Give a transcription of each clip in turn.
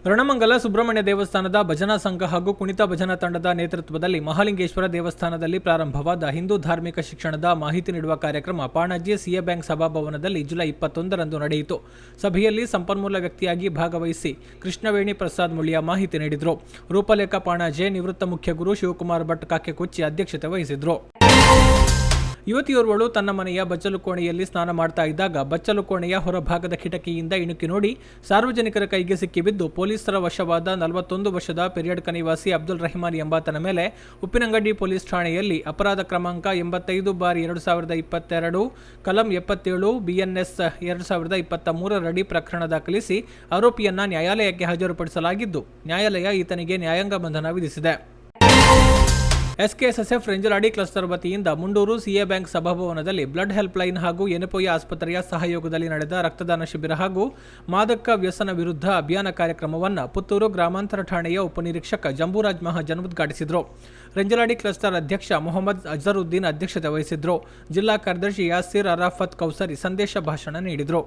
ರಣಮಂಗಲ ಸುಬ್ರಹ್ಮಣ್ಯ ದೇವಸ್ಥಾನದ ಭಜನಾ ಸಂಘ ಹಾಗೂ ಕುಣಿತ ಭಜನಾ ತಂಡದ ನೇತೃತ್ವದಲ್ಲಿ ಮಹಾಲಿಂಗೇಶ್ವರ ದೇವಸ್ಥಾನದಲ್ಲಿ ಪ್ರಾರಂಭವಾದ ಹಿಂದೂ ಧಾರ್ಮಿಕ ಶಿಕ್ಷಣದ ಮಾಹಿತಿ ನೀಡುವ ಕಾರ್ಯಕ್ರಮ ಪಾಣಾಜಿ ಸಿಎ ಬ್ಯಾಂಕ್ ಸಭಾಭವನದಲ್ಲಿ ಜುಲೈ 21ರಂದು ನಡೆಯಿತು. ಸಭೆಯಲ್ಲಿ ಸಂಪನ್ಮೂಲ ವ್ಯಕ್ತಿಯಾಗಿ ಭಾಗವಹಿಸಿ ಕೃಷ್ಣವೇಣಿ ಪ್ರಸಾದ್ ಮುಳಿಯ ಮಾಹಿತಿ ನೀಡಿದರು. ರೂಪಲೇಖ ಪಾಣಾಜೆ, ನಿವೃತ್ತ ಮುಖ್ಯ ಗುರು ಶಿವಕುಮಾರ್ ಭಟ್ ಕಾಕೆಕೊಚ್ಚಿ ಅಧ್ಯಕ್ಷತೆ ವಹಿಸಿದರು. ಯುವತಿಯೋರ್ವಳು ತನ್ನ ಮನೆಯ ಬಚ್ಚಲು ಕೋಣೆಯಲ್ಲಿ ಸ್ನಾನ ಮಾಡ್ತಾ ಇದ್ದಾಗ ಬಚ್ಚಲು ಕೋಣೆಯ ಹೊರಭಾಗದ ಕಿಟಕಿಯಿಂದ ಇಣುಕಿ ನೋಡಿ ಸಾರ್ವಜನಿಕರ ಕೈಗೆ ಸಿಕ್ಕಿಬಿದ್ದು ಪೊಲೀಸರ ವಶವಾದ 41 ವರ್ಷದ ಪೆರಿಯಡ್ಕ ನಿವಾಸಿ ಅಬ್ದುಲ್ ರಹಿಮಾನ್ ಎಂಬಾತನ ಮೇಲೆ ಉಪ್ಪಿನಂಗಡಿ ಪೊಲೀಸ್ ಠಾಣೆಯಲ್ಲಿ ಅಪರಾಧ ಕ್ರಮಾಂಕ 85/2022 ಕಲಂ 77 BNS 2023 ರಡಿ ಪ್ರಕರಣ ದಾಖಲಿಸಿ ಆರೋಪಿಯನ್ನ ನ್ಯಾಯಾಲಯಕ್ಕೆ ಹಾಜರುಪಡಿಸಲಾಗಿದ್ದು, ನ್ಯಾಯಾಲಯ ಈತನಿಗೆ ನ್ಯಾಯಾಂಗ ಬಂಧನ ವಿಧಿಸಿದೆ. SKSSF ರೆಂಜಲಾಡಿ ಕ್ಲಸ್ಟರ್ ವತಿಯಿಂದ ಮುಂಡೂರು ಸಿಎ ಬ್ಯಾಂಕ್ ಸಭಾಭವನದಲ್ಲಿ ಬ್ಲಡ್ ಹೆಲ್ಪ್ಲೈನ್ ಹಾಗೂ ಎನೆಪೊಯ ಆಸ್ಪತ್ರೆಯ ಸಹಯೋಗದಲ್ಲಿ ನಡೆದ ರಕ್ತದಾನ ಶಿಬಿರ ಹಾಗೂ ಮಾದಕ ವ್ಯಸನ ವಿರುದ್ಧ ಅಭಿಯಾನ ಕಾರ್ಯಕ್ರಮವನ್ನು ಪುತ್ತೂರು ಗ್ರಾಮಾಂತರ ಠಾಣೆಯ ಉಪನಿರೀಕ್ಷಕ ಜಂಬೂರಾಜ್ ಮಹಾಜನ್ ಉದ್ಘಾಟಿಸಿದರು. ರೆಂಜಲಾಡಿ ಕ್ಲಸ್ಟರ್ ಅಧ್ಯಕ್ಷ ಮೊಹಮ್ಮದ್ ಅಜರುದ್ದೀನ್ ಅಧ್ಯಕ್ಷತೆ ವಹಿಸಿದ್ರು. ಜಿಲ್ಲಾ ಕಾರ್ಯದರ್ಶಿ ಯಾಸಿರ್ ಅರಾಫತ್ ಕೌಸರಿ ಸಂದೇಶ ಭಾಷಣ ನೀಡಿದರು.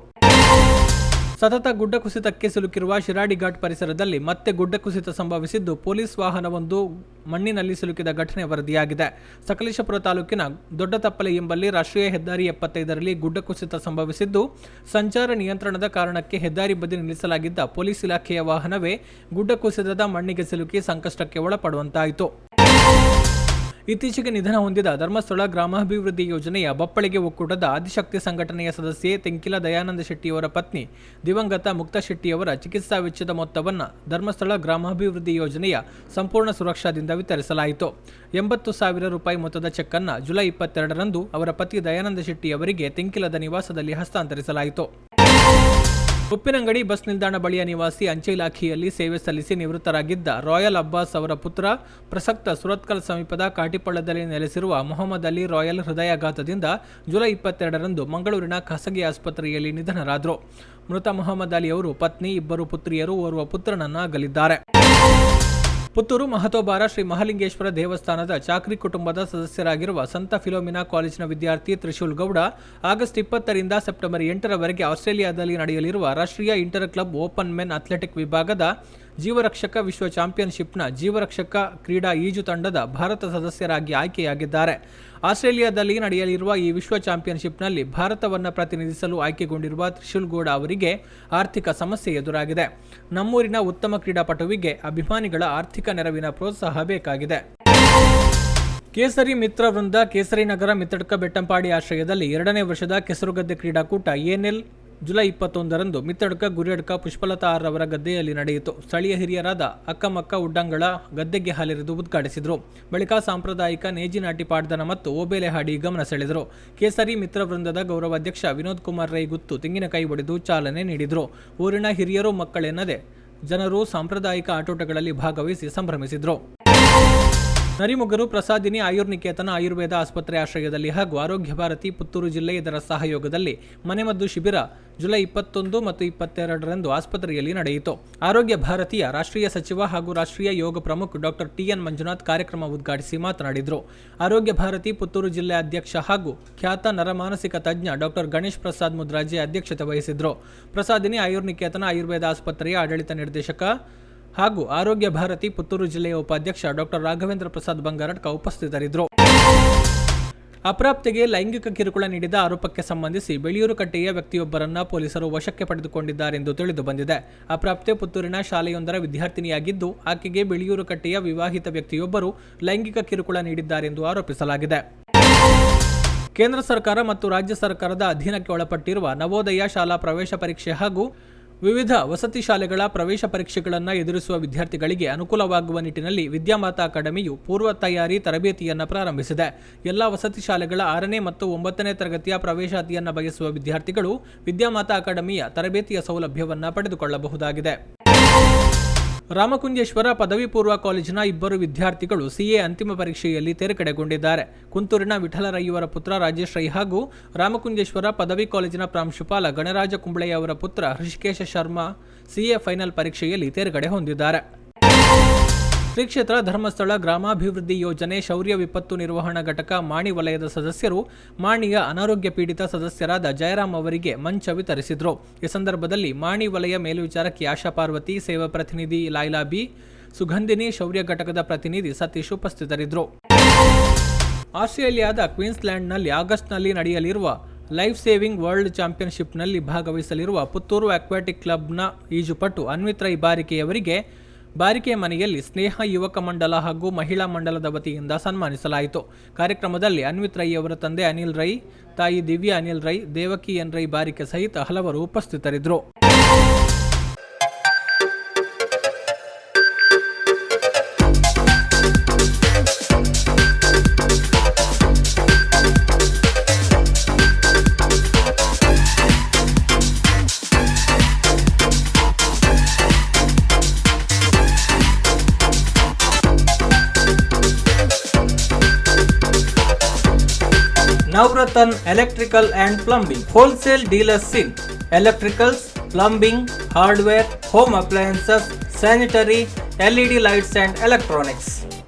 ಸತತ ಗುಡ್ಡ ಕುಸಿತಕ್ಕೆ ಸಿಲುಕಿರುವ ಶಿರಾಡಿ ಘಾಟ್ ಪರಿಸರದಲ್ಲಿ ಮತ್ತೆ ಗುಡ್ಡ ಕುಸಿತ ಸಂಭವಿಸಿದ್ದು, ಪೊಲೀಸ್ ವಾಹನವೊಂದು ಮಣ್ಣಿನಲ್ಲಿ ಸಿಲುಕಿದ ಘಟನೆ ವರದಿಯಾಗಿದೆ. ಸಕಲೇಶಪುರ ತಾಲೂಕಿನ ದೊಡ್ಡತಪ್ಪಲೆ ಎಂಬಲ್ಲಿ ರಾಷ್ಟ್ರೀಯ ಹೆದ್ದಾರಿ 75ರಲ್ಲಿ ಗುಡ್ಡ ಕುಸಿತ ಸಂಭವಿಸಿದ್ದು, ಸಂಚಾರ ನಿಯಂತ್ರಣದ ಕಾರಣಕ್ಕೆ ಹೆದ್ದಾರಿ ಬದಿ ನಿಲ್ಲಿಸಲಾಗಿದ್ದ ಪೊಲೀಸ್ ಇಲಾಖೆಯ ವಾಹನವೇ ಗುಡ್ಡ ಕುಸಿತದ ಮಣ್ಣಿಗೆ ಸಿಲುಕಿ ಸಂಕಷ್ಟಕ್ಕೆ ಒಳಪಡುವಂತಾಯಿತು. ಇತ್ತೀಚೆಗೆ ನಿಧನ ಹೊಂದಿದ ಧರ್ಮಸ್ಥಳ ಗ್ರಾಮಾಭಿವೃದ್ಧಿ ಯೋಜನೆಯ ಬಪ್ಪಳಿಗೆ ಒಕ್ಕೂಟದ ಆದಿಶಕ್ತಿ ಸಂಘಟನೆಯ ಸದಸ್ಯೆ ತೆಂಕಿಲ ದಯಾನಂದ ಶೆಟ್ಟಿಯವರ ಪತ್ನಿ ದಿವಂಗತ ಮುಕ್ತಾ ಶೆಟ್ಟಿಯವರ ಚಿಕಿತ್ಸಾ ವೆಚ್ಚದ ಮೊತ್ತವನ್ನು ಧರ್ಮಸ್ಥಳ ಗ್ರಾಮಾಭಿವೃದ್ಧಿ ಯೋಜನೆಯ ಸಂಪೂರ್ಣ ಸುರಕ್ಷಾದಿಂದ ವಿತರಿಸಲಾಯಿತು. 80,000 ರೂಪಾಯಿ ಮೊತ್ತದ ಚೆಕ್ ಅನ್ನು ಜುಲೈ 22ರಂದು ಅವರ ಪತಿ ದಯಾನಂದ ಶೆಟ್ಟಿಯವರಿಗೆ ತೆಂಕಿಲದ ನಿವಾಸದಲ್ಲಿ ಹಸ್ತಾಂತರಿಸಲಾಯಿತು. ಉಪ್ಪಿನಂಗಡಿ ಬಸ್ ನಿಲ್ದಾಣ ಬಳಿಯ ನಿವಾಸಿ ಅಂಚೆ ಇಲಾಖೆಯಲ್ಲಿ ಸೇವೆ ಸಲ್ಲಿಸಿ ನಿವೃತ್ತರಾಗಿದ್ದ ರಾಯಲ್ ಅಬ್ಬಾಸ್ ಅವರ ಪುತ್ರ ಪ್ರಸಕ್ತ ಸುರತ್ಕಲ್ ಸಮೀಪದ ಕಾಟಿಪಳ್ಳದಲ್ಲಿ ನೆಲೆಸಿರುವ ಮೊಹಮ್ಮದ್ ಅಲಿ ರಾಯಲ್ ಹೃದಯಾಘಾತದಿಂದ ಜುಲೈ 22ರಂದು ಮಂಗಳೂರಿನ ಖಾಸಗಿ ಆಸ್ಪತ್ರೆಯಲ್ಲಿ ನಿಧನರಾದರು. ಮೃತ ಮೊಹಮ್ಮದ್ ಅಲಿ ಅವರು ಪತ್ನಿ, 2 ಪುತ್ರಿಯರು, ಓರ್ವ ಪುತ್ರನನ್ನು ಅಗಲಿದ್ದಾರೆ. ಪುತ್ತೂರು ಮಹತೋಬಾರ ಶ್ರೀ ಮಹಾಲಿಂಗೇಶ್ವರ ದೇವಸ್ಥಾನದ ಚಾಕ್ರಿ ಕುಟುಂಬದ ಸದಸ್ಯರಾಗಿರುವ ಸಂತ ಫಿಲೋಮಿನಾ ಕಾಲೇಜಿನ ವಿದ್ಯಾರ್ಥಿ ತ್ರಿಶೂಲ್ ಗೌಡ ಆಗಸ್ಟ್ 20ರಿಂದ ಸೆಪ್ಟೆಂಬರ್ 8ರವರೆಗೆ ಆಸ್ಟ್ರೇಲಿಯಾದಲ್ಲಿ ನಡೆಯಲಿರುವ ರಾಷ್ಟ್ರೀಯ inter club open men athletic ವಿಭಾಗದ ಜೀವರಕ್ಷಕ ವಿಶ್ವ ಚಾಂಪಿಯನ್ಶಿಪ್ನ ಜೀವರಕ್ಷಕ ಕ್ರೀಡಾ ಈಜು ತಂಡದ ಭಾರತ ಸದಸ್ಯರಾಗಿ ಆಯ್ಕೆಯಾಗಿದ್ದಾರೆ. ಆಸ್ಟ್ರೇಲಿಯಾದಲ್ಲಿ ನಡೆಯಲಿರುವ ಈ ವಿಶ್ವ ಚಾಂಪಿಯನ್ಶಿಪ್ನಲ್ಲಿ ಭಾರತವನ್ನು ಪ್ರತಿನಿಧಿಸಲು ಆಯ್ಕೆಗೊಂಡಿರುವ ತ್ರಿಶೂಲ್ ಗೌಡ ಅವರಿಗೆ ಆರ್ಥಿಕ ಸಮಸ್ಯೆ ಎದುರಾಗಿದೆ. ನಮ್ಮೂರಿನ ಉತ್ತಮ ಕ್ರೀಡಾಪಟುವಿಗೆ ಅಭಿಮಾನಿಗಳ ಆರ್ಥಿಕ ನೆರವಿನ ಪ್ರೋತ್ಸಾಹ ಬೇಕಾಗಿದೆ. ಕೇಸರಿ ಮಿತ್ರ ವೃಂದ ಕೇಸರಿ ನಗರ ಮಿತ್ತಡ್ಕ ಬೆಟ್ಟಂಪಾಡಿ ಆಶ್ರಯದಲ್ಲಿ 2ನೇ ವರ್ಷದ ಕೆಸರುಗದ್ದೆ ಕ್ರೀಡಾಕೂಟ ಎನ್ಎಲ್ ಜುಲೈ 21ರಂದು ಮಿತ್ತಡ್ಕ ಗುರಿಯಡ್ಕ ಪುಷ್ಪಲತಾ ಅವರ ಗದ್ದೆಯಲ್ಲಿ ನಡೆಯಿತು. ಸ್ಥಳೀಯ ಹಿರಿಯರಾದ ಅಕ್ಕಮಕ್ಕ ಉಡ್ಡಂಗಳ ಗದ್ದೆಗೆ ಹಾಲೆರೆದು ಉದ್ಘಾಟಿಸಿದರು. ಬಳಿಕ ಸಾಂಪ್ರದಾಯಿಕ ನೇಜಿನಾಟಿ ಪಾಡ್ದನ ಮತ್ತು ಓಬೇಲೆ ಹಾಡಿ ಗಮನ ಸೆಳೆದರು. ಕೇಸರಿ ಮಿತ್ರ ವೃಂದದ ಗೌರವಾಧ್ಯಕ್ಷ ವಿನೋದ್ ಕುಮಾರ್ ರೈ ಗುತ್ತು ತೆಂಗಿನಕಾಯಿ ಒಡೆದು ಚಾಲನೆ ನೀಡಿದರು. ಊರಿನ ಹಿರಿಯರು ಮಕ್ಕಳೆನ್ನದೆ ಜನರು ಸಾಂಪ್ರದಾಯಿಕ ಆಟೋಟಗಳಲ್ಲಿ ಭಾಗವಹಿಸಿ ಸಂಭ್ರಮಿಸಿದರು. ನರಿಮುಗರು ಪ್ರಸಾದಿನಿ ಆಯುರ್ನಿಕೇತನ ಆಯುರ್ವೇದ ಆಸ್ಪತ್ರೆ ಆಶ್ರಯದಲ್ಲಿ ಹಾಗೂ ಆರೋಗ್ಯ ಭಾರತಿ ಪುತ್ತೂರು ಜಿಲ್ಲೆ ಇದರ ಸಹಯೋಗದಲ್ಲಿ ಮನೆಮದ್ದು ಶಿಬಿರ ಜುಲೈ 21 ಮತ್ತು 22ರಂದು ಆಸ್ಪತ್ರೆಯಲ್ಲಿ ನಡೆಯಿತು. ಆರೋಗ್ಯ ಭಾರತೀಯ ರಾಷ್ಟ್ರೀಯ ಸಚಿವ ಹಾಗೂ ರಾಷ್ಟ್ರೀಯ ಯೋಗ ಪ್ರಮುಖ ಡಾಕ್ಟರ್ TN ಮಂಜುನಾಥ್ ಕಾರ್ಯಕ್ರಮ ಉದ್ಘಾಟಿಸಿ ಮಾತನಾಡಿದರು. ಆರೋಗ್ಯ ಭಾರತಿ ಪುತ್ತೂರು ಜಿಲ್ಲೆ ಅಧ್ಯಕ್ಷ ಹಾಗೂ ಖ್ಯಾತ ನರಮಾನಸಿಕ ತಜ್ಞ ಡಾಕ್ಟರ್ ಗಣೇಶ್ ಪ್ರಸಾದ್ ಮುದ್ರಾಜೆ ಅಧ್ಯಕ್ಷತೆ ವಹಿಸಿದ್ರು. ಪ್ರಸಾದಿನಿ ಆಯುರ್ನಿಕೇತನ ಆಯುರ್ವೇದ ಆಸ್ಪತ್ರೆಯ ಆಡಳಿತ ನಿರ್ದೇಶಕ ಹಾಗೂ ಆರೋಗ್ಯ ಭಾರತಿ ಪುತ್ತೂರು ಜಿಲ್ಲೆಯ ಉಪಾಧ್ಯಕ್ಷ ಡಾಕ್ಟರ್ ರಾಘವೇಂದ್ರ ಪ್ರಸಾದ್ ಬಂಗಾರಡ್ಕ ಉಪಸ್ಥಿತರಿದ್ದರು. ಅಪ್ರಾಪ್ತೆಗೆ ಲೈಂಗಿಕ ಕಿರುಕುಳ ನೀಡಿದ ಆರೋಪಕ್ಕೆ ಸಂಬಂಧಿಸಿ ಬೆಳೆಯೂರುಕಟ್ಟೆಯ ವ್ಯಕ್ತಿಯೊಬ್ಬರನ್ನ ಪೊಲೀಸರು ವಶಕ್ಕೆ ಪಡೆದುಕೊಂಡಿದ್ದಾರೆಂದು ತಿಳಿದು ಬಂದಿದೆ. ಅಪ್ರಾಪ್ತೆ ಪುತ್ತೂರಿನ ಶಾಲೆಯೊಂದರ ವಿದ್ಯಾರ್ಥಿನಿಯಾಗಿದ್ದು, ಆಕೆಗೆ ಬೆಳೆಯೂರುಕಟ್ಟೆಯ ವಿವಾಹಿತ ವ್ಯಕ್ತಿಯೊಬ್ಬರು ಲೈಂಗಿಕ ಕಿರುಕುಳ ನೀಡಿದ್ದಾರೆಂದು ಆರೋಪಿಸಲಾಗಿದೆ. ಕೇಂದ್ರ ಸರ್ಕಾರ ಮತ್ತು ರಾಜ್ಯ ಸರ್ಕಾರದ ಅಧೀನಕ್ಕೆ ಒಳಪಟ್ಟಿರುವ ನವೋದಯ ಶಾಲಾ ಪ್ರವೇಶ ಪರೀಕ್ಷೆ ಹಾಗೂ ವಿವಿಧ ವಸತಿ ಶಾಲೆಗಳ ಪ್ರವೇಶ ಪರೀಕ್ಷೆಗಳನ್ನು ಎದುರಿಸುವ ವಿದ್ಯಾರ್ಥಿಗಳಿಗೆ ಅನುಕೂಲವಾಗುವ ನಿಟ್ಟಿನಲ್ಲಿ ವಿದ್ಯಾಮಾತಾ ಅಕಾಡೆಮಿಯು ಪೂರ್ವ ತಯಾರಿ ತರಬೇತಿಯನ್ನು ಪ್ರಾರಂಭಿಸಿದೆ. ಎಲ್ಲ ವಸತಿ ಶಾಲೆಗಳ 6ನೇ ಮತ್ತು 9ನೇ ತರಗತಿಯ ಪ್ರವೇಶಾತಿಯನ್ನು ಬಯಸುವ ವಿದ್ಯಾರ್ಥಿಗಳು ವಿದ್ಯಾಮಾತಾ ಅಕಾಡೆಮಿಯ ತರಬೇತಿಯ ಸೌಲಭ್ಯವನ್ನು ಪಡೆದುಕೊಳ್ಳಬಹುದಾಗಿದೆ. ರಾಮಕುಂಜೇಶ್ವರ ಪದವಿ ಪೂರ್ವ ಕಾಲೇಜಿನ 2 ವಿದ್ಯಾರ್ಥಿಗಳು CA ಅಂತಿಮ ಪರೀಕ್ಷೆಯಲ್ಲಿ ತೇರ್ಗಡೆಗೊಂಡಿದ್ದಾರೆ. ಕುಂತೂರಿನ ವಿಠಲರಯ್ಯವರ ಪುತ್ರ ರಾಜೇಶ್ ರೈ ಹಾಗೂ ರಾಮಕುಂಜೇಶ್ವರ ಪದವಿ ಕಾಲೇಜಿನ ಪ್ರಾಂಶುಪಾಲ ಗಣರಾಜ ಕುಂಬಳೆಯ ಅವರ ಪುತ್ರ ಹೃಷಿಕೇಶ ಶರ್ಮಾ CA ಫೈನಲ್ ಪರೀಕ್ಷೆಯಲ್ಲಿ ತೇರ್ಗಡೆ ಹೊಂದಿದ್ದಾರೆ. ಶ್ರೀ ಕ್ಷೇತ್ರ ಧರ್ಮಸ್ಥಳ ಗ್ರಾಮಾಭಿವೃದ್ಧಿ ಯೋಜನೆ ಶೌರ್ಯ ವಿಪತ್ತು ನಿರ್ವಹಣಾ ಘಟಕ ಮಾಣಿ ವಲಯದ ಸದಸ್ಯರು ಮಾಣಿಯ ಅನಾರೋಗ್ಯ ಪೀಡಿತ ಸದಸ್ಯರಾದ ಜಯರಾಮ್ ಅವರಿಗೆ ಮಂಚ ವಿತರಿಸಿದರು. ಈ ಸಂದರ್ಭದಲ್ಲಿ ಮಾಣಿ ವಲಯ ಮೇಲ್ವಿಚಾರಕಿ ಆಶಾ ಪಾರ್ವತಿ, ಸೇವಾ ಪ್ರತಿನಿಧಿ ಲೈಲಾ ಬಿ, ಸುಗಂಧಿನಿ, ಶೌರ್ಯ ಘಟಕದ ಪ್ರತಿನಿಧಿ ಸತೀಶ್ ಉಪಸ್ಥಿತರಿದ್ದರು. ಆಸ್ಟ್ರೇಲಿಯಾದ ಕ್ವೀನ್ಸ್ಲ್ಯಾಂಡ್ನಲ್ಲಿ ಆಗಸ್ಟ್ನಲ್ಲಿ ನಡೆಯಲಿರುವ ಲೈಫ್ ಸೇವಿಂಗ್ ವರ್ಲ್ಡ್ ಚಾಂಪಿಯನ್ಶಿಪ್ನಲ್ಲಿ ಭಾಗವಹಿಸಲಿರುವ ಪುತ್ತೂರು ಅಕ್ವಾಟಿಕ್ ಕ್ಲಬ್ನ ಈಜುಪಟು ಅನ್ವಿತ್ ರೈ ಬಾರಿಕೆಯವರಿಗೆ ಬಾರಿಕೆ ಮನೆಯಲ್ಲಿ ಸ್ನೇಹ ಯುವಕ ಮಂಡಲ ಹಾಗೂ ಮಹಿಳಾ ಮಂಡಲದ ವತಿಯಿಂದ ಸನ್ಮಾನಿಸಲಾಯಿತು. ಕಾರ್ಯಕ್ರಮದಲ್ಲಿ ಅನ್ವಿತ್ ರೈ ಅವರ ತಂದೆ ಅನಿಲ್ ರೈ, ತಾಯಿ ದಿವ್ಯಾ ಅನಿಲ್ ರೈ, ದೇವಕಿ ಎನ್ ರೈ ಬಾರಿಕೆ ಸಹಿತ ಹಲವರು ಉಪಸ್ಥಿತರಿದ್ದರು. Navratan Electrical and Plumbing Wholesale Dealers in Electricals, Plumbing, Hardware, Home Appliances, Sanitary, LED Lights and Electronics.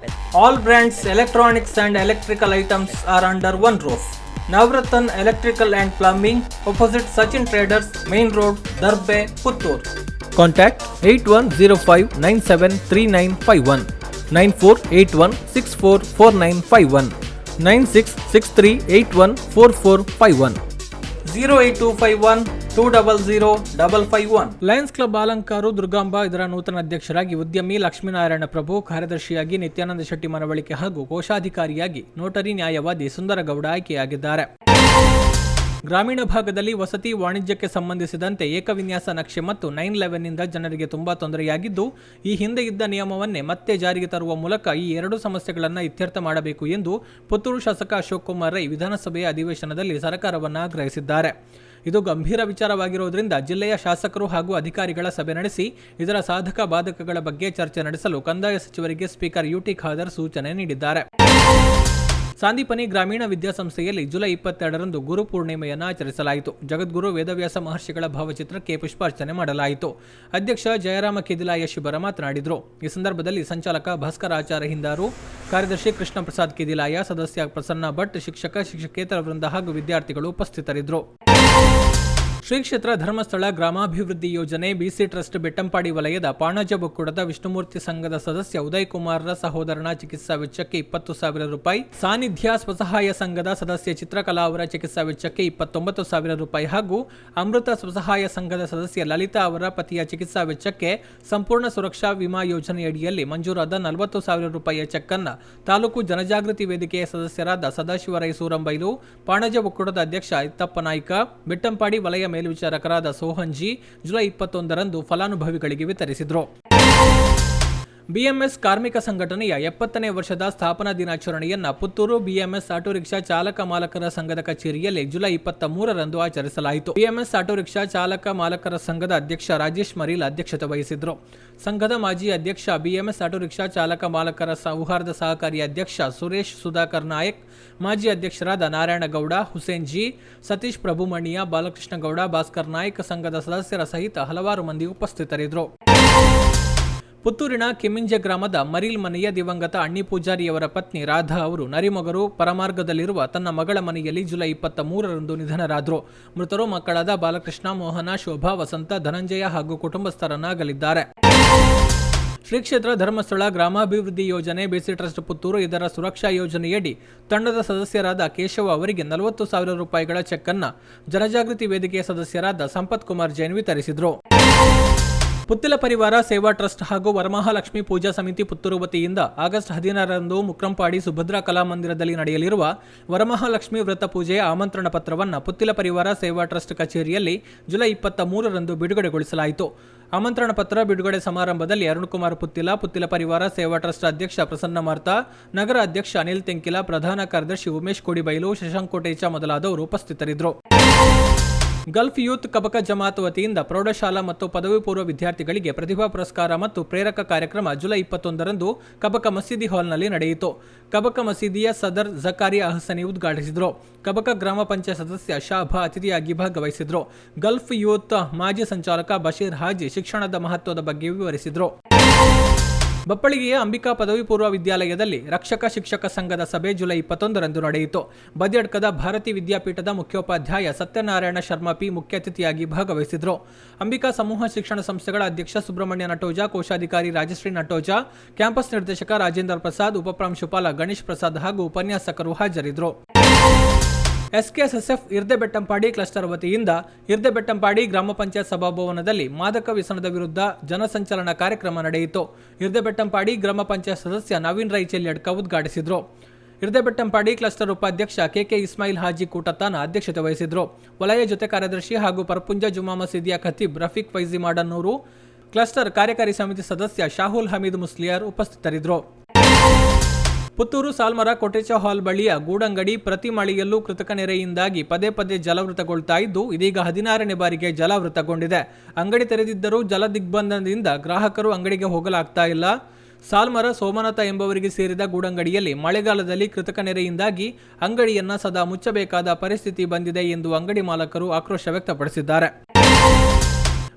All brands electronics and electrical items are under one roof. Navratan Electrical and Plumbing, opposite Sachin Traders, Main Road, Darbe, Puttur. Contact 8105973951, 9481644951. 9663814451, 08251200551. Lions club Alankaru Durgamba ಇದರ ನೂತನ ಅಧ್ಯಕ್ಷರಾಗಿ ಉದ್ಯಮಿ ಲಕ್ಷ್ಮೀನಾರಾಯಣ ಪ್ರಭು, ಕಾರ್ಯದರ್ಶಿಯಾಗಿ ನಿತ್ಯಾನಂದ ಶೆಟ್ಟಿ ಮನವಳಿಕೆ ಹಾಗೂ ಕೋಶಾಧಿಕಾರಿಯಾಗಿ notary ನ್ಯಾಯವಾದಿ ಸುಂದರಗೌಡ ಆಯ್ಕೆಯಾಗಿದ್ದಾರೆ. ಗ್ರಾಮೀಣ ಭಾಗದಲ್ಲಿ ವಸತಿ ವಾಣಿಜ್ಯಕ್ಕೆ ಸಂಬಂಧಿಸಿದಂತೆ ಏಕವಿನ್ಯಾಸ ನಕ್ಷೆ ಮತ್ತು 911ನಿಂದ ಜನರಿಗೆ ತುಂಬಾ ತೊಂದರೆಯಾಗಿದ್ದು, ಈ ಹಿಂದೆ ಇದ್ದ ನಿಯಮವನ್ನೇ ಮತ್ತೆ ಜಾರಿಗೆ ತರುವ ಮೂಲಕ ಈ ಎರಡು ಸಮಸ್ಯೆಗಳನ್ನು ಇತ್ಯರ್ಥ ಮಾಡಬೇಕು ಎಂದು ಪುತ್ತೂರು ಶಾಸಕ ಅಶೋಕ್ ಕುಮಾರ್ ರೈ ವಿಧಾನಸಭೆಯ ಅಧಿವೇಶನದಲ್ಲಿ ಸರ್ಕಾರವನ್ನು ಆಗ್ರಹಿಸಿದ್ದಾರೆ. ಇದು ಗಂಭೀರ ವಿಚಾರವಾಗಿರುವುದರಿಂದ ಜಿಲ್ಲೆಯ ಶಾಸಕರು ಹಾಗೂ ಅಧಿಕಾರಿಗಳ ಸಭೆ ನಡೆಸಿ ಇದರ ಸಾಧಕ ಬಾಧಕಗಳ ಬಗ್ಗೆ ಚರ್ಚೆ ನಡೆಸಲು ಕಂದಾಯ ಸಚಿವರಿಗೆ ಸ್ಪೀಕರ್ ಯುಟಿ ಖಾದರ್ ಸೂಚನೆ ನೀಡಿದ್ದಾರೆ. ಸಾಂದೀಪನಿ ಗ್ರಾಮೀಣ ವಿದ್ಯಾಸಂಸ್ಥೆಯಲ್ಲಿ ಜುಲೈ 22ರಂದು ಗುರು ಪೂರ್ಣಿಮೆಯನ್ನು ಆಚರಿಸಲಾಯಿತು. ಜಗದ್ಗುರು ವೇದವ್ಯಾಸ ಮಹರ್ಷಿಗಳ ಭಾವಚಿತ್ರಕ್ಕೆ ಪುಷ್ಪಾರ್ಚನೆ ಮಾಡಲಾಯಿತು. ಅಧ್ಯಕ್ಷ ಜಯರಾಮ ಕೆದಿಲಾಯ ಶಿಬರ ಮಾತನಾಡಿದರು. ಈ ಸಂದರ್ಭದಲ್ಲಿ ಸಂಚಾಲಕ ಭಾಸ್ಕರ ಆಚಾರ್ಯ ಹಿಂದಾರು, ಕಾರ್ಯದರ್ಶಿ ಕೃಷ್ಣ ಪ್ರಸಾದ್ ಕೆದಿಲಾಯ, ಸದಸ್ಯ ಪ್ರಸನ್ನ ಭಟ್, ಶಿಕ್ಷಕೇತರ ವೃಂದ ಹಾಗೂ ವಿದ್ಯಾರ್ಥಿಗಳು ಉಪಸ್ಥಿತರಿದ್ದರು. ಶ್ರೀ ಕ್ಷೇತ್ರ ಧರ್ಮಸ್ಥಳ ಗ್ರಾಮಾಭಿವೃದ್ಧಿ ಯೋಜನೆ ಬಿಸಿ ಟ್ರಸ್ಟ್ ಬೆಟ್ಟಂಪಾಡಿ ವಲಯದ ಪಾಣಜ ಒಕ್ಕೂಟದ ವಿಷ್ಣುಮೂರ್ತಿ ಸಂಘದ ಸದಸ್ಯ ಉದಯ್ ಕುಮಾರ್ರ ಸಹೋದರನ ಚಿಕಿತ್ಸಾ ವೆಚ್ಚಕ್ಕೆ 20,000 ರೂಪಾಯಿ, ಸಾನ್ನಿಧ್ಯ ಸ್ವಸಹಾಯ ಸಂಘದ ಸದಸ್ಯ ಚಿತ್ರಕಲಾ ಅವರ ಚಿಕಿತ್ಸಾ ವೆಚ್ಚಕ್ಕೆ 29,000 ರೂಪಾಯಿ ಹಾಗೂ ಅಮೃತ ಸ್ವಸಹಾಯ ಸಂಘದ ಸದಸ್ಯ ಲಲಿತಾ ಅವರ ಪತಿಯ ಚಿಕಿತ್ಸಾ ವೆಚ್ಚಕ್ಕೆ ಸಂಪೂರ್ಣ ಸುರಕ್ಷಾ ವಿಮಾ ಯೋಜನೆಯಡಿಯಲ್ಲಿ ಮಂಜೂರಾದ 40,000 ರೂಪಾಯಿಯ ಚೆಕ್ ಅನ್ನು ತಾಲೂಕು ಜನಜಾಗೃತಿ ವೇದಿಕೆಯ ಸದಸ್ಯರಾದ ಸದಾಶಿವರೈ ಸೂರಂಬೈಲು, ಪಾಣಜ ಒಕ್ಕೂಟದ ಅಧ್ಯಕ್ಷ ಇತ್ತಪ್ಪ ನಾಯ್ಕ, ಬೆಟ್ಟಂಪಾಡಿ ವಲಯ ಮೇಲ್ವಿಚಾರಕರಾದ ಸೋಹಂಜಿ ಜುಲೈ 21ರಂದು ಫಲಾನುಭವಿಗಳಿಗೆ ವಿತರಿಸಿದರು. ಬಿಎಂಎಸ್ ಕಾರ್ಮಿಕ ಸಂಘಟನೆಯ 70ನೇ ವರ್ಷದ ಸ್ಥಾಪನಾ ದಿನಾಚರಣೆಯನ್ನು ಪುತ್ತೂರು ಬಿಎಂಎಸ್ ಆಟೋ ರಿಕ್ಷಾ ಚಾಲಕ ಮಾಲಕರ ಸಂಘದ ಕಚೇರಿಯಲ್ಲಿ ಜುಲೈ 23ರಂದು ಆಚರಿಸಲಾಯಿತು. ಬಿಎಂಎಸ್ ಆಟೋ ರಿಕ್ಷಾ ಚಾಲಕ ಮಾಲಕರ ಸಂಘದ ಅಧ್ಯಕ್ಷ ರಾಜೇಶ್ ಮರೀಲ್ ಅಧ್ಯಕ್ಷತೆ ವಹಿಸಿದ್ರು. ಸಂಘದ ಮಾಜಿ ಅಧ್ಯಕ್ಷ, ಬಿಎಂಎಸ್ ಆಟೋ ರಿಕ್ಷಾ ಚಾಲಕ ಮಾಲಕರ ಸೌಹಾರ್ದ ಸಹಕಾರಿ ಅಧ್ಯಕ್ಷ ಸುರೇಶ್ ಸುಧಾಕರ್ ನಾಯಕ್, ಮಾಜಿ ಅಧ್ಯಕ್ಷರಾದ ನಾರಾಯಣಗೌಡ, ಹುಸೇನ್ ಜಿ, ಸತೀಶ್ ಪ್ರಭುಮಣಿಯ, ಬಾಲಕೃಷ್ಣ ಗೌಡ, ಭಾಸ್ಕರ್ ನಾಯ್ಕ್ ಸಂಘದ ಸದಸ್ಯರ ಸಹಿತ ಹಲವಾರು ಮಂದಿ ಉಪಸ್ಥಿತರಿದ್ದರು. ಪುತ್ತೂರಿನ ಕೆಮಿಂಜೆ ಗ್ರಾಮದ ಮರೀಲ್ ಮನೆಯ ದಿವಂಗತ ಅಣ್ಣಿ ಪೂಜಾರಿಯವರ ಪತ್ನಿ ರಾಧಾ ಅವರು ನರಿಮೊಗರು ಪರಮಾರ್ಗದಲ್ಲಿರುವ ತನ್ನ ಮಗಳ ಮನೆಯಲ್ಲಿ ಜುಲೈ 23ರಂದು ನಿಧನರಾದರು. ಮೃತರು ಮಕ್ಕಳಾದ ಬಾಲಕೃಷ್ಣ, ಮೋಹನ, ಶೋಭಾ, ವಸಂತ, ಧನಂಜಯ ಹಾಗೂ ಕುಟುಂಬಸ್ಥರನ್ನಾಗಲಿದ್ದಾರೆ. ಶ್ರೀ ಕ್ಷೇತ್ರ ಧರ್ಮಸ್ಥಳ ಗ್ರಾಮಾಭಿವೃದ್ಧಿ ಯೋಜನೆ ಬಿಸಿ ಟ್ರಸ್ಟ್ ಪುತ್ತೂರು ಇದರ ಸುರಕ್ಷಾ ಯೋಜನೆಯಡಿ ತಂಡದ ಸದಸ್ಯರಾದ ಕೇಶವ ಅವರಿಗೆ 40,000 ರೂಪಾಯಿಗಳ ಚೆಕ್ ಅನ್ನು ಜನಜಾಗೃತಿ ವೇದಿಕೆಯ ಸದಸ್ಯರಾದ ಸಂಪತ್ ಕುಮಾರ್ ಜೈನ್ ವಿತರಿಸಿದರು. ಪುತ್ತಿಲ ಪರಿವಾರ ಸೇವಾ ಟ್ರಸ್ಟ್ ಹಾಗೂ ವರಮಹಾಲಕ್ಷ್ಮಿ ಪೂಜಾ ಸಮಿತಿ ಪುತ್ತೂರು ವತಿಯಿಂದ ಆಗಸ್ಟ್ 16ರಂದು ಮುಕ್ರಂಪಾಡಿ ಸುಭದ್ರಾ ಕಲಾಮಂದಿರದಲ್ಲಿ ನಡೆಯಲಿರುವ ವರಮಹಾಲಕ್ಷ್ಮಿ ವ್ರತ ಪೂಜೆಯ ಆಮಂತ್ರಣ ಪತ್ರವನ್ನು ಪುತ್ತಿಲ ಪರಿವಾರ ಸೇವಾ ಟ್ರಸ್ಟ್ ಕಚೇರಿಯಲ್ಲಿ ಜುಲೈ 23ರಂದು ಬಿಡುಗಡೆಗೊಳಿಸಲಾಯಿತು. ಆಮಂತ್ರಣ ಪತ್ರ ಬಿಡುಗಡೆ ಸಮಾರಂಭದಲ್ಲಿ ಅರುಣಕುಮಾರ್ ಪುತ್ತಿಲ, ಪುತ್ತಿಲ ಪರಿವಾರ ಸೇವಾ ಟ್ರಸ್ಟ್ ಅಧ್ಯಕ್ಷ ಪ್ರಸನ್ನ ಮಾರ್ತಾ, ನಗರ ಅಧ್ಯಕ್ಷ ಅನಿಲ್ ತೆಂಕಿಲ, ಪ್ರಧಾನ ಕಾರ್ಯದರ್ಶಿ ಉಮೇಶ್ ಕೋಡಿಬೈಲು, ಶಶಾಂಕ್ ಕೋಟೇಚ ಮೊದಲಾದವರು ಉಪಸ್ಥಿತರಿದ್ದರು. ಗಲ್ಫ್ ಯೂತ್ ಕಬಕ ಜಮಾತ್ ವತಿಯಿಂದ ಪ್ರೌಢಶಾಲಾ ಮತ್ತು ಪದವಿ ಪೂರ್ವ ವಿದ್ಯಾರ್ಥಿಗಳಿಗೆ ಪ್ರತಿಭಾ ಪುರಸ್ಕಾರ ಮತ್ತು ಪ್ರೇರಕ ಕಾರ್ಯಕ್ರಮ ಜುಲೈ 21ರಂದು ಕಬಕ ಮಸೀದಿ ಹಾಲ್ನಲ್ಲಿ ನಡೆಯಿತು. ಕಬಕ ಮಸೀದಿಯ ಸದರ್ ಜಕಾರಿಯಾ ಅಹಸನಿ ಉದ್ಘಾಟಿಸಿದರು. ಕಬಕ ಗ್ರಾಮ ಪಂಚಾಯತ್ ಸದಸ್ಯ ಶಾಭಾ ಅತಿಥಿಯಾಗಿ ಭಾಗವಹಿಸಿದರು. ಗಲ್ಫ್ ಯೂತ್ ಮಾಜಿ ಸಂಚಾಲಕ ಬಶೀರ್ ಹಾಜಿ ಶಿಕ್ಷಣದ ಮಹತ್ವದ ಬಗ್ಗೆ ವಿವರಿಸಿದರು. ಬಪ್ಪಳಿಗೆಯ ಅಂಬಿಕಾ ಪದವಿ ಪೂರ್ವ ವಿದ್ಯಾಲಯದಲ್ಲಿ ರಕ್ಷಕ ಶಿಕ್ಷಕ ಸಂಘದ ಸಭೆ ಜುಲೈ 21ರಂದು ನಡೆಯಿತು. ಬದಿಯಡ್ಕದ ಭಾರತಿ ವಿದ್ಯಾಪೀಠದ ಮುಖ್ಯೋಪಾಧ್ಯಾಯ ಸತ್ಯನಾರಾಯಣ ಶರ್ಮಾ ಪಿ ಮುಖ್ಯ ಅತಿಥಿಯಾಗಿ ಭಾಗವಹಿಸಿದರು. ಅಂಬಿಕಾ ಸಮೂಹ ಶಿಕ್ಷಣ ಸಂಸ್ಥೆಗಳ ಅಧ್ಯಕ್ಷ ಸುಬ್ರಹ್ಮಣ್ಯ ನಟೋಜ, ಕೋಶಾಧಿಕಾರಿ ರಾಜಶ್ರೀ ನಟೋಜ, ಕ್ಯಾಂಪಸ್ ನಿರ್ದೇಶಕ ರಾಜೇಂದ್ರ ಪ್ರಸಾದ್, ಉಪಪ್ರಾಂಶುಪಾಲ ಗಣೇಶ್ ಪ್ರಸಾದ್ ಹಾಗೂ ಉಪನ್ಯಾಸಕರು ಹಾಜರಿದ್ದರು. ಎಸ್ಕೆಎಸ್ಎಫ್ ಇರ್ದೆಬೆಟ್ಟಂಪಾಡಿ ಕ್ಲಸ್ಟರ್ ವತಿಯಿಂದ ಇರ್ದೆಬೆಟ್ಟಂಪಾಡಿ ಗ್ರಾಮ ಪಂಚಾಯತ್ ಸಭಾಭವನದಲ್ಲಿ ಮಾದಕ ವ್ಯಸನದ ವಿರುದ್ಧ ಜನಸಂಚಲನ ಕಾರ್ಯಕ್ರಮ ನಡೆಯಿತು. ಇರ್ದೆಬೆಟ್ಟಂಪಾಡಿ ಗ್ರಾಮ ಪಂಚಾಯತ್ ಸದಸ್ಯ ನವೀನ್ ರೈ ಚೆಲ್ಯಡ್ಕ ಉದ್ಘಾಟಿಸಿದರು. ಇರ್ದೆಬೆಟ್ಟಂಪಾಡಿ ಕ್ಲಸ್ಟರ್ ಉಪಾಧ್ಯಕ್ಷ ಕೆಕೆ ಇಸ್ಮಾಯಿಲ್ ಹಾಜಿ ಕೂಟತ್ತಾನ ಅಧ್ಯಕ್ಷತೆ ವಹಿಸಿದರು. ವಲಯ ಜೊತೆ ಕಾರ್ಯದರ್ಶಿ ಹಾಗೂ ಪರಪುಂಜ ಜುಮಾ ಮಸೀದಿಯ ಖತೀಬ್ ರಫೀಕ್ ಫೈಜಿ ಮಾಡನ್ನೂರು, ಕ್ಲಸ್ಟರ್ ಕಾರ್ಯಕಾರಿ ಸಮಿತಿ ಸದಸ್ಯ ಶಾಹುಲ್ ಹಮೀದ್ ಮುಸ್ಲಿಯಾರ್ ಉಪಸ್ಥಿತರಿದ್ದರು. ಪುತ್ತೂರು ಸಾಲ್ಮರ ಕೊಟೇಚ ಹಾಲ್ ಬಳಿಯ ಗೂಡಂಗಡಿ ಪ್ರತಿ ಮಳೆಯಲ್ಲೂ ಕೃತಕ ನೆರೆಯಿಂದಾಗಿ ಪದೇ ಪದೇ ಜಲಾವೃತಗೊಳ್ತಾ ಇದ್ದು, ಇದೀಗ 16ನೇ ಬಾರಿಗೆ ಜಲಾವೃತಗೊಂಡಿದೆ. ಅಂಗಡಿ ತೆರೆದಿದ್ದರೂ ಜಲ ದಿಗ್ಬಂಧನದಿಂದ ಗ್ರಾಹಕರು ಅಂಗಡಿಗೆ ಹೋಗಲಾಗ್ತಾ ಇಲ್ಲ. ಸಾಲ್ಮರ ಸೋಮನಾಥ ಎಂಬವರಿಗೆ ಸೇರಿದ ಗೂಡಂಗಡಿಯಲ್ಲಿ ಮಳೆಗಾಲದಲ್ಲಿ ಕೃತಕ ನೆರೆಯಿಂದಾಗಿ ಅಂಗಡಿಯನ್ನ ಸದಾ ಮುಚ್ಚಬೇಕಾದ ಪರಿಸ್ಥಿತಿ ಬಂದಿದೆ ಎಂದು ಅಂಗಡಿ ಮಾಲಕರು ಆಕ್ರೋಶ ವ್ಯಕ್ತಪಡಿಸಿದ್ದಾರೆ.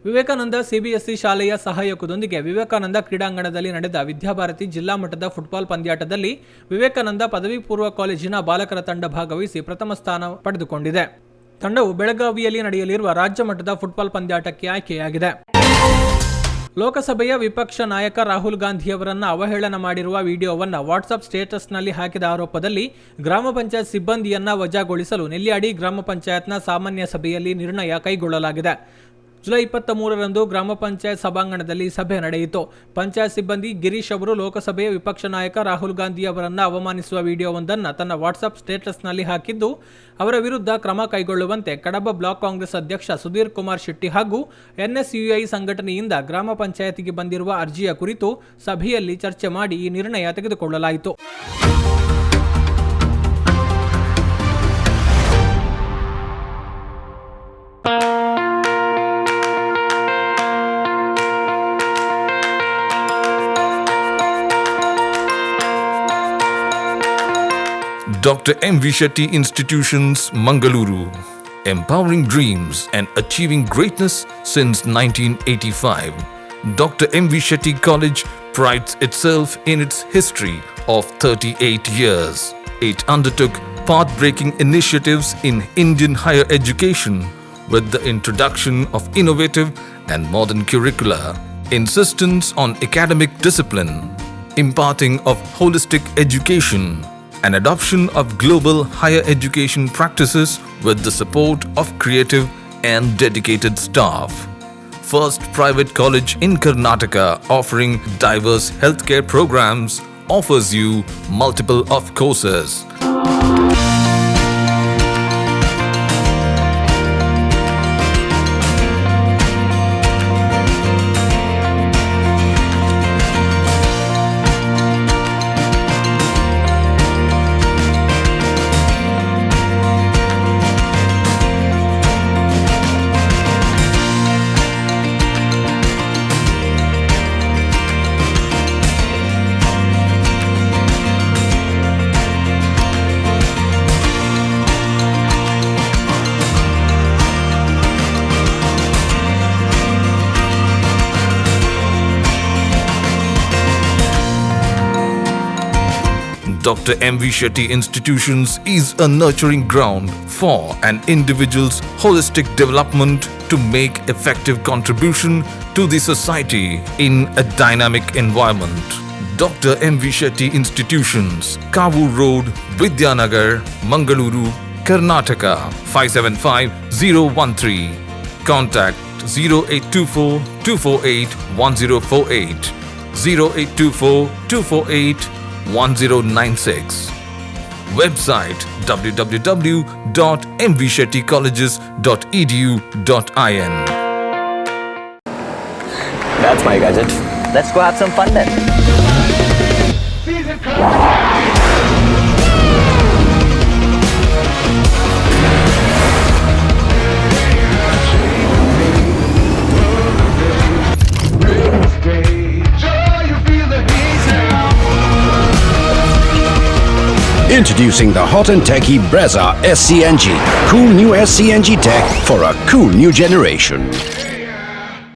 ವಿವೇಕಾನಂದ ಸಿಬಿಎಸ್ಇ ಶಾಲೆಯ ಸಹಾಯಕದೊಂದಿಗೆ ವಿವೇಕಾನಂದ ಕ್ರೀಡಾಂಗಣದಲ್ಲಿ ನಡೆದ ವಿದ್ಯಾಭಾರತಿ ಜಿಲ್ಲಾ ಮಟ್ಟದ ಫುಟ್ಬಾಲ್ ಪಂದ್ಯಾಟದಲ್ಲಿ ವಿವೇಕಾನಂದ ಪದವಿ ಪೂರ್ವ ಕಾಲೇಜಿನ ಬಾಲಕರ ತಂಡ ಭಾಗವಹಿಸಿ ಪ್ರಥಮ ಸ್ಥಾನ ಪಡೆದುಕೊಂಡಿದೆ. ತಂಡವು ಬೆಳಗಾವಿಯಲ್ಲಿ ನಡೆಯಲಿರುವ ರಾಜ್ಯ ಮಟ್ಟದ ಫುಟ್ಬಾಲ್ ಪಂದ್ಯಾಟಕ್ಕೆ ಆಯ್ಕೆಯಾಗಿದೆ. ಲೋಕಸಭೆಯ ವಿಪಕ್ಷ ನಾಯಕ ರಾಹುಲ್ ಗಾಂಧಿಯವರನ್ನ ಅವಹೇಳನ ಮಾಡಿರುವ ವಿಡಿಯೋವನ್ನು ವಾಟ್ಸ್ಆಪ್ ಸ್ಟೇಟಸ್ನಲ್ಲಿ ಹಾಕಿದ ಆರೋಪದಲ್ಲಿ ಗ್ರಾಮ ಪಂಚಾಯತ್ ಸಿಬ್ಬಂದಿಯನ್ನ ವಜಾಗೊಳಿಸಲು ನೆಲ್ಯಾಡಿ ಗ್ರಾಮ ಪಂಚಾಯತ್ನ ಸಾಮಾನ್ಯ ಸಭೆಯಲ್ಲಿ ನಿರ್ಣಯ ಕೈಗೊಳ್ಳಲಾಗಿದೆ. ಜುಲೈ 23ರಂದು ಗ್ರಾಮ ಪಂಚಾಯತ್ ಸಭಾಂಗಣದಲ್ಲಿ ಸಭೆ ನಡೆಯಿತು. ಪಂಚಾಯತ್ ಸಿಬ್ಬಂದಿ ಗಿರೀಶ್ ಅವರು ಲೋಕಸಭೆಯ ವಿಪಕ್ಷ ನಾಯಕ ರಾಹುಲ್ ಗಾಂಧಿ ಅವರನ್ನು ಅವಮಾನಿಸುವ ವಿಡಿಯೋವೊಂದನ್ನು ತನ್ನ ವಾಟ್ಸ್ಆಪ್ ಸ್ಟೇಟಸ್ನಲ್ಲಿ ಹಾಕಿದ್ದು, ಅವರ ವಿರುದ್ಧ ಕ್ರಮ ಕೈಗೊಳ್ಳುವಂತೆ ಕಡಬ ಬ್ಲಾಕ್ ಕಾಂಗ್ರೆಸ್ ಅಧ್ಯಕ್ಷ ಸುಧೀರ್ ಕುಮಾರ್ ಶೆಟ್ಟಿ ಹಾಗೂ ಎನ್ಎಸ್ಯುಐ ಸಂಘಟನೆಯಿಂದ ಗ್ರಾಮ ಪಂಚಾಯತಿಗೆ ಬಂದಿರುವ ಅರ್ಜಿಯ ಕುರಿತು ಸಭೆಯಲ್ಲಿ ಚರ್ಚೆ ಮಾಡಿ ಈ ನಿರ್ಣಯ ತೆಗೆದುಕೊಳ್ಳಲಾಯಿತು. Dr. M. V. Shetty Institutions, Mangaluru. Empowering dreams and achieving greatness since 1985. Dr. M. V. Shetty College prides itself in its history of 38 years. It undertook path-breaking initiatives in Indian higher education with the introduction of innovative and modern curricula, insistence on academic discipline, imparting of holistic education, and adoption of global higher education practices with the support of creative and dedicated staff. First private college in Karnataka offering diverse healthcare programs, offers you multiple of courses. Dr. M. V. Shetty Institutions is a nurturing ground for an individual's holistic development to make effective contribution to the society in a dynamic environment. Dr. M. V. Shetty Institutions, Kavur Road, Vidyanagar, Mangaluru, Karnataka 575013. Contact 0824 248 1048, 0824 248 1096. Website www.mvshettycolleges.edu.in. That's my gadget. Let's go have some fun then. Introducing the hot and techy Brezza SCNG. Cool new SCNG tech for a cool new generation.